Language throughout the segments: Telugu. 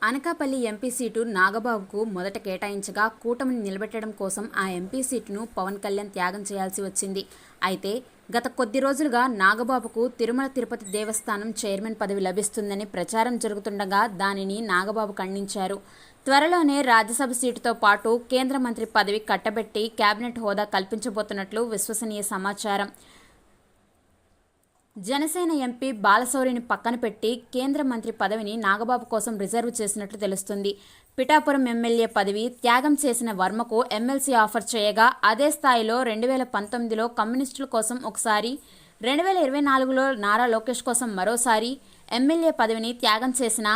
అనకాపల్లి ఎంపీ సీటు నాగబాబుకు మొదట కేటాయించగా కూటమిని నిలబెట్టడం కోసం ఆ ఎంపీ సీటును పవన్ కళ్యాణ్ త్యాగం చేయాల్సి వచ్చింది. అయితే గత కొద్ది రోజులుగా నాగబాబుకు తిరుమల తిరుపతి దేవస్థానం చైర్మన్ పదవి లభిస్తుందని ప్రచారం జరుగుతుండగా దానిని నాగబాబు ఖండించారు. త్వరలోనే రాజ్యసభ సీటుతో పాటు కేంద్ర మంత్రి పదవి కట్టబెట్టి కేబినెట్ హోదా కల్పించబోతున్నట్లు విశ్వసనీయ సమాచారం. జనసేన ఎంపీ బాలశౌరిని పక్కన పెట్టి కేంద్ర మంత్రి పదవిని నాగబాబు కోసం రిజర్వ్ చేసినట్లు తెలుస్తుంది. పిఠాపురం ఎమ్మెల్యే పదవి త్యాగం చేసిన వర్మకు ఎమ్మెల్సీ ఆఫర్ చేయగా అదే స్థాయిలో 2019లో కమ్యూనిస్టుల కోసం ఒకసారి, 2024లో నారా లోకేష్ కోసం మరోసారి ఎమ్మెల్యే పదవిని త్యాగం చేసిన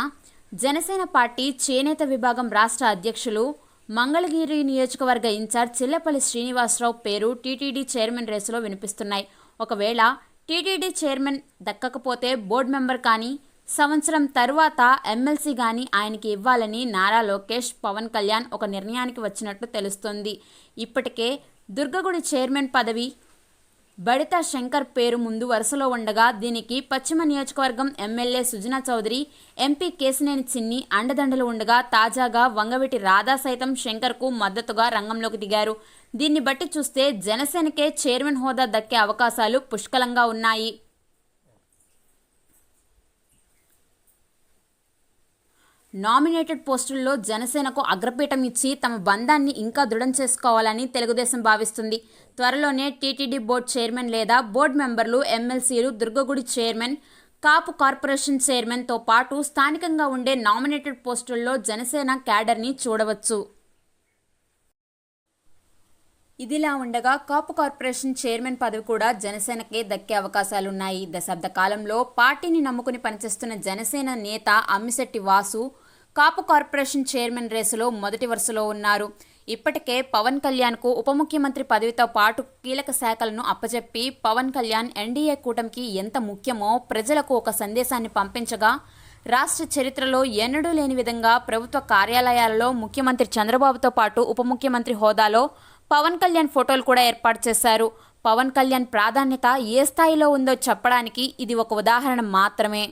జనసేన పార్టీ చేనేత విభాగం రాష్ట్ర అధ్యక్షులు మంగళగిరి నియోజకవర్గ ఇన్ఛార్జ్ చిల్లపల్లి శ్రీనివాసరావు పేరు టీటీడీ చైర్మన్ రేసులో వినిపిస్తున్నాయి. ఒకవేళ టీటీడీ చైర్మన్ దక్కకపోతే బోర్డు మెంబర్ కానీ, సంవత్సరం తరువాత ఎమ్మెల్సీ కానీ ఆయనకి ఇవ్వాలని నారా లోకేష్, పవన్ కళ్యాణ్ ఒక నిర్ణయానికి వచ్చినట్లు తెలుస్తోంది. ఇప్పటికే దుర్గగుడి చైర్మన్ పదవి బడిత శంకర్ పేరు ముందు వరుసలో ఉండగా దీనికి పశ్చిమ నియోజకవర్గం ఎమ్మెల్యే సుజనా చౌదరి, ఎంపీ కేశినేని చిన్ని అండదండలు ఉండగా తాజాగా వంగవీటి రాధా సైతం శంకర్కు మద్దతుగా రంగంలోకి దిగారు. దీన్ని బట్టి చూస్తే జనసేనకే చైర్మన్ హోదా దక్కే అవకాశాలు పుష్కలంగా ఉన్నాయి. నామినేటెడ్ పోస్టుల్లో జనసేనకు అగ్రపీఠం ఇచ్చి తమ బంధాన్ని ఇంకా దృఢం చేసుకోవాలని తెలుగుదేశం భావిస్తుంది. త్వరలోనే టీటీడీ బోర్డు చైర్మన్ లేదా బోర్డు మెంబర్లు, ఎమ్మెల్సీలు, దుర్గగుడి చైర్మన్, కాపు కార్పొరేషన్ చైర్మన్తో పాటు స్థానికంగా ఉండే నామినేటెడ్ పోస్టుల్లో జనసేన క్యాడర్ని చూడవచ్చు. ఇదిలా ఉండగా కాపు కార్పొరేషన్ చైర్మన్ పదవి కూడా జనసేనకే దక్కే అవకాశాలున్నాయి. దశాబ్ద కాలంలో పార్టీని నమ్ముకుని పనిచేస్తున్న జనసేన నేత అమ్మిశెట్టి వాసు కాపు కార్పొరేషన్ చైర్మన్ రేసులో మొదటి వరుసలో ఉన్నారు. ఇప్పటికే పవన్ కళ్యాణ్కు ఉప ముఖ్యమంత్రి పదవితో పాటు కీలక శాఖలను అప్పచెప్పి పవన్ కళ్యాణ్ ఎన్డీఏ కూటమికి ఎంత ముఖ్యమో ప్రజలకు ఒక సందేశాన్ని పంపించగా రాష్ట్ర చరిత్రలో ఎన్నడూ లేని విధంగా ప్రభుత్వ కార్యాలయాలలో ముఖ్యమంత్రి చంద్రబాబుతో పాటు ఉప ముఖ్యమంత్రి హోదాలో పవన్ కళ్యాణ్ ఫోటోలు కూడా ఏర్పాటు చేశారు. పవన్ కళ్యాణ్ ప్రాధాన్యత ఏ స్థాయిలో ఉందో చెప్పడానికి ఇది ఒక ఉదాహరణ మాత్రమే.